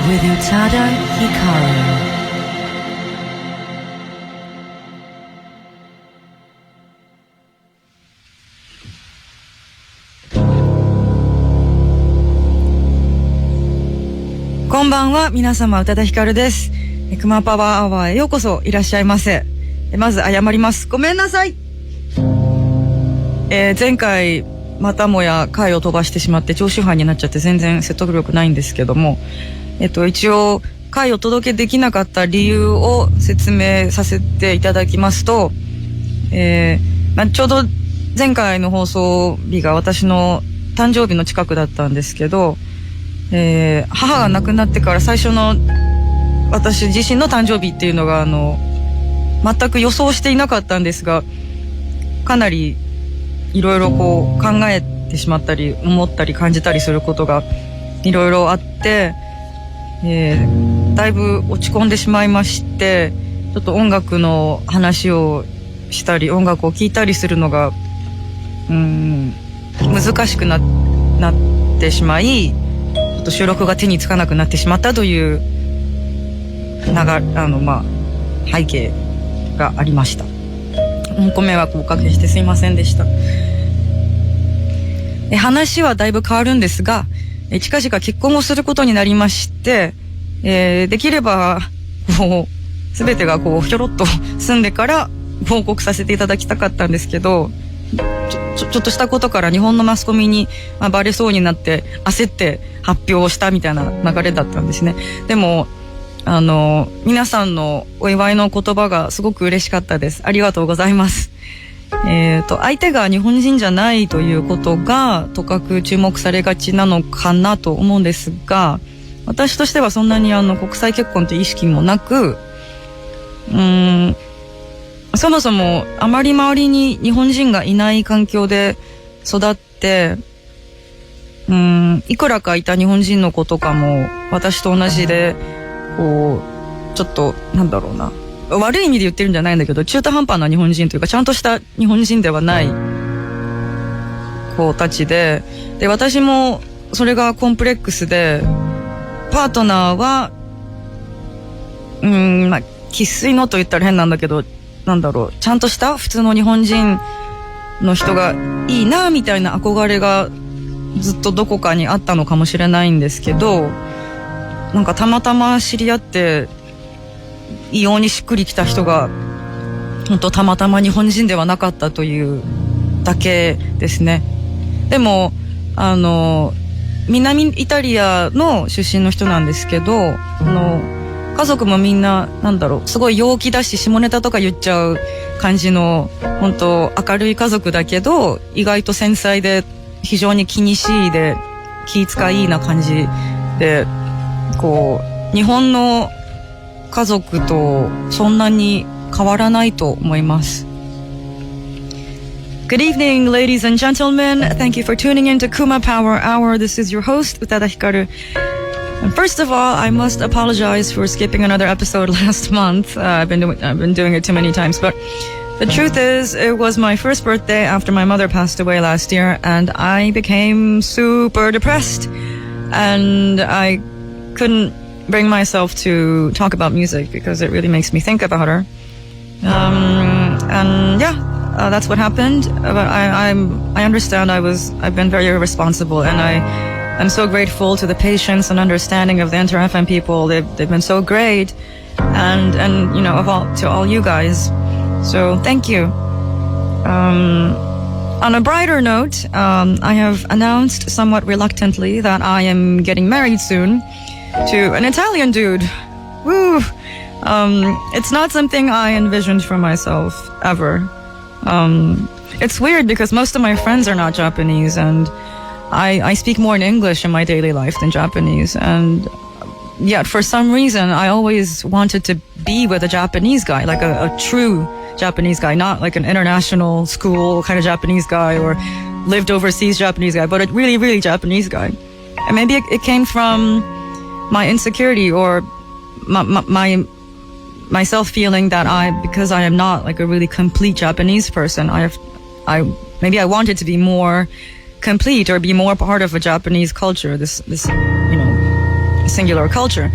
with Utada Hikaru.こんばんは、皆様、宇多田ヒカルです。クマパワーアワーへようこそいらっしゃいませ。まず謝ります。ごめんなさい。前回またもや回を飛ばしてしまって常習犯になっちゃって全然説得力ないんですけども、一応回を届けできなかった理由を説明させていただきますと、ちょうど前回の放送日が私の誕生日の近くだったんですけど、母が亡くなってから最初の私自身の誕生日っていうのが全く予想していなかったんですが、かなりいろいろこう考えてしまったり思ったり感じたりすることがいろいろあって、だいぶ落ち込んでしまいまして、ちょっと音楽の話をしたり音楽を聴いたりするのが難しくなってしまい、ちょっと収録が手につかなくなってしまったという背景がありました。ご迷惑をおかけしてすいませんでした。話はだいぶ変わるんですが、近々結婚をすることになりまして、できればこう全てがこうひょろっと済んでから報告させていただきたかったんですけど、ちょっとしたことから日本のマスコミにバレそうになって焦って発表をしたみたいな流れだったんですね。でも皆さんのお祝いの言葉がすごく嬉しかったです。ありがとうございます。相手が日本人じゃないということがとかく注目されがちなのかなと思うんですが、私としてはそんなに国際結婚という意識もなく、そもそもあまり周りに日本人がいない環境で育って、いくらかいた日本人の子とかも私と同じで、こうちょっと悪い意味で言ってるんじゃないんだけど、中途半端な日本人というかちゃんとした日本人ではない子たちで、私もそれがコンプレックスで、パートナーは生粋のと言ったら変なんだけど、ちゃんとした普通の日本人の人がいいなみたいな憧れがずっとどこかにあったのかもしれないんですけど、たまたま知り合って異様にしっくりきた人が本当たまたま日本人ではなかったというだけですね。でも南イタリアの出身の人なんですけど、家族もみんなすごい陽気だし下ネタとか言っちゃう感じの本当明るい家族だけど、意外と繊細で非常に気にしいで気遣いいいな感じで、こう日本の家族とそんなに変わらないと思います。Good evening, ladies and gentlemen. Thank you for tuning in to KUMA Power Hour. This is your host, Utada Hikaru. And first of all, I must apologize for skipping another episode last month. I've been doing it too many times, but the truth is, it was my first birthday after my mother passed away last year, and I became super depressed, and I couldn't bring myself to talk about music because it really makes me think about her. That's what happened. But I understand I've been very irresponsible, and I'm so grateful to the patience and understanding of the Inter-FM people. They've been so great, and to all you guys. So thank you. On a brighter note, I have announced somewhat reluctantly that I am getting married soon to an Italian dude. Woo! It's not something I envisioned for myself ever. It's weird because most of my friends are not Japanese, and I speak more in English in my daily life than Japanese, and yet for some reason I always wanted to be with a Japanese guy, like a true Japanese guy, not like an international school kind of Japanese guy or lived overseas Japanese guy, but a really, really Japanese guy. And maybe it came from my insecurity or myself feeling that because I am not like a really complete Japanese person, maybe I wanted to be more complete or be more part of a Japanese culture, this singular culture.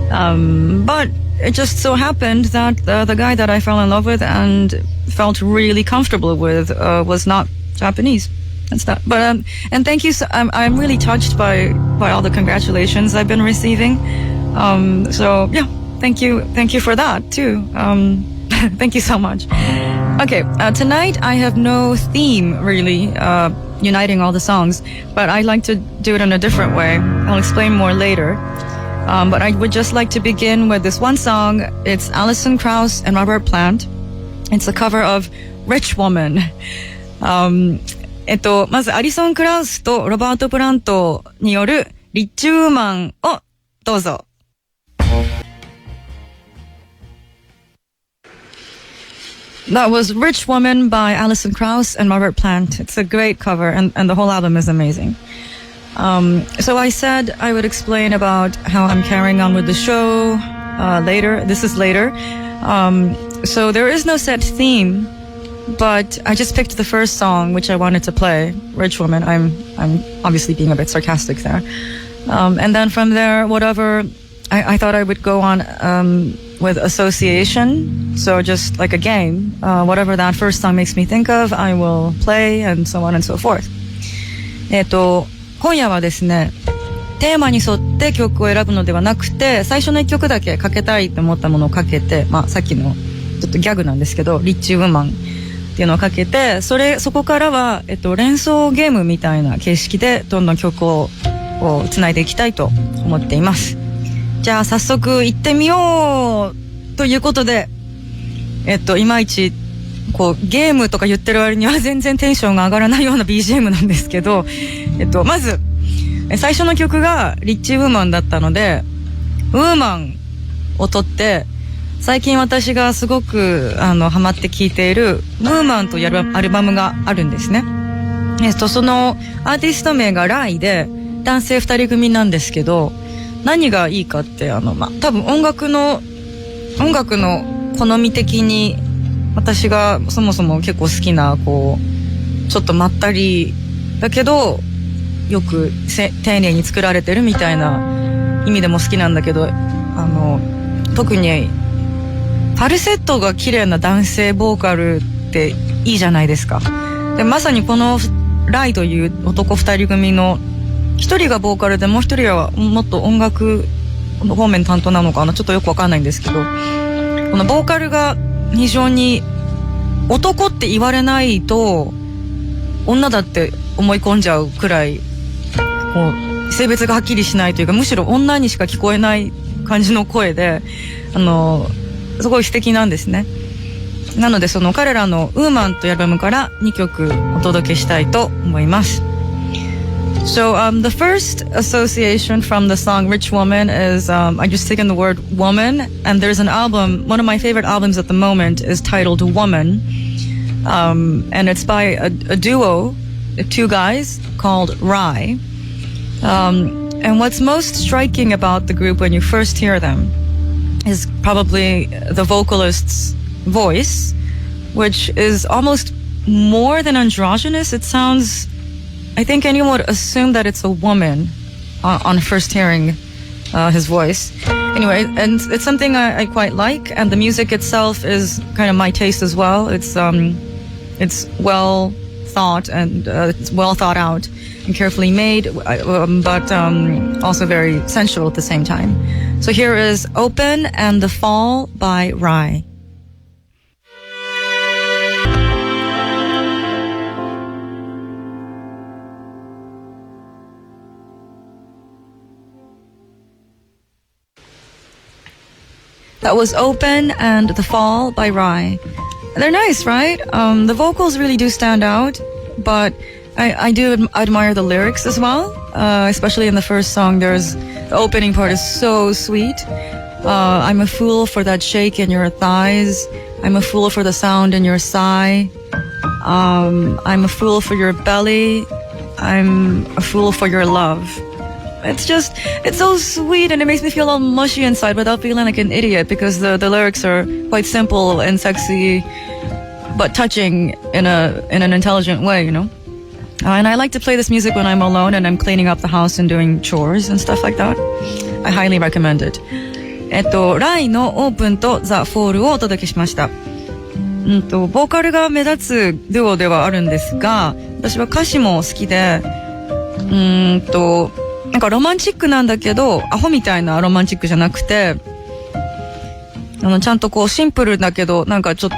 But it just so happened that the guy that I fell in love with and felt really comfortable with was not Japanese. That's that. But and thank you. I'm really touched by all the congratulations I've been receiving. So yeah, thank you for that too. Thank you so much. Okay, tonight I have no theme really uniting all the songs, but I'd like to do it in a different way. I'll explain more later. But I would just like to begin with this one song. It's Alison Krauss and Robert Plant. It's a cover of Rich Woman. まずアリソン・クラウスとロバート・プラントによるリッチウーマンをどうぞ。That was Rich Woman by Alison Krauss and Robert Plant. It's a great cover and the whole album is amazing. So I said I would explain about how I'm carrying on with the show later. This is later. So there is no set theme, but I just picked the first song which I wanted to play, Rich Woman. I'm obviously being a bit sarcastic there. And then from there, whatever, I thought I would go on with association. So just like a game, whatever that first song makes me think of, I will play and so on and so forth. 今夜はですね、テーマに沿って曲を選ぶのではなくて、最初の一曲だけかけたいと思ったものをかけて、まあさっきのちょっとギャグなんですけど、リッチウーマンっていうのをかけて、そこからは、連想ゲームみたいな形式でどんどん曲をつないでいきたいと思っています。じゃあ早速行ってみようということで、いまいちこうゲームとか言ってる割には全然テンションが上がらないような BGM なんですけど、まず最初の曲がリッチウーマンだったので、ウーマンを取って最近私がすごくハマって聴いているウーマンというアルバムがあるんですね。そのアーティスト名がライで男性2人組なんですけど、何がいいかって多分音楽の好み的に私がそもそも結構好きなこうちょっとまったりだけどよく丁寧に作られてるみたいな意味でも好きなんだけど、特にファルセットが綺麗な男性ボーカルっていいじゃないですか。でまさにこのライという男2人組の一人がボーカルでもう一人はもっと音楽方面担当なのかな、ちょっとよくわかんないんですけど、このボーカルが非常に男って言われないと女だって思い込んじゃうくらいこう性別がはっきりしないというか、むしろ女にしか聞こえない感じの声ですごい素敵なんですね。なのでその彼らのウーマンというアルバムから2曲お届けしたいと思います。So the first association from the song Rich Woman is I just taken the word woman, and there's an album, one of my favorite albums at the moment is titled Woman, and it's by a duo, two guys called Rye. And what's most striking about the group when you first hear them is probably the vocalist's voice, which is almost more than androgynous. It sounds, I think anyone would assume that it's a woman on first hearing his voice. Anyway, and it's something I quite like, and the music itself is kind of my taste as well. It's well thought and it's well thought out and carefully made, but also very sensual at the same time. So here is Open and The Fall by Rye. That was Open and The Fall by Rye. They're nice, right? The vocals really do stand out, but I do admire the lyrics as well. Especially in the first song, the opening part is so sweet. I'm a fool for that shake in your thighs. I'm a fool for the sound in your sigh. I'm a fool for your belly. I'm a fool for your love. It's so sweet, and it makes me feel all mushy inside without feeling like an idiot, because the lyrics are quite simple and sexy, but touching in an intelligent way, you know? And I like to play this music when I'm alone and I'm cleaning up the house and doing chores and stuff like that. I highly recommend it. ライのオープンとザ・フォールをお届けしました。ボーカルが目立つデュオではあるんですが、私は歌詞も好きで、なんかロマンチックなんだけど、アホみたいなロマンチックじゃなくて、ちゃんとこうシンプルだけど、なんかちょっと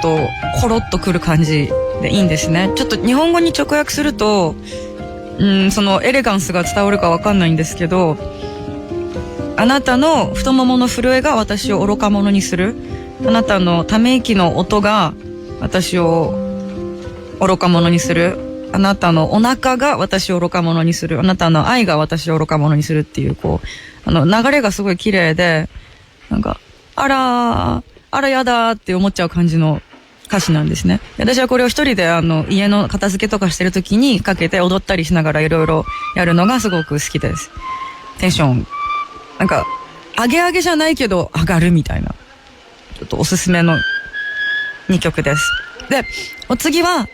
コロッとくる感じでいいんですね。ちょっと日本語に直訳すると、そのエレガンスが伝わるかわかんないんですけど、あなたの太ももの震えが私を愚か者にする。あなたのため息の音が私を愚か者にする。あなたのお腹が私を愚か者にする。あなたの愛が私を愚か者にするっていう、こう、流れがすごい綺麗で、なんか、あらやだーって思っちゃう感じの歌詞なんですね。私はこれを一人で家の片付けとかしてる時にかけて踊ったりしながらいろいろやるのがすごく好きです。テンション、なんか、上げ上げじゃないけど上がるみたいな。ちょっとおすすめの2曲です。で、お次は、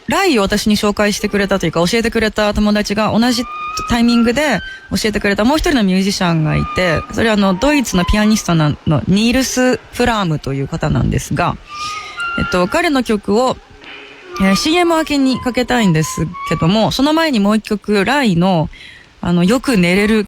ライを私に紹介してくれたというか教えてくれた友達が同じタイミングで教えてくれたもう一人のミュージシャンがいて、それはドイツのピアニストのニールス・フラームという方なんですが、彼の曲を、CM 明けにかけたいんですけども、その前にもう一曲、ライのよく寝れる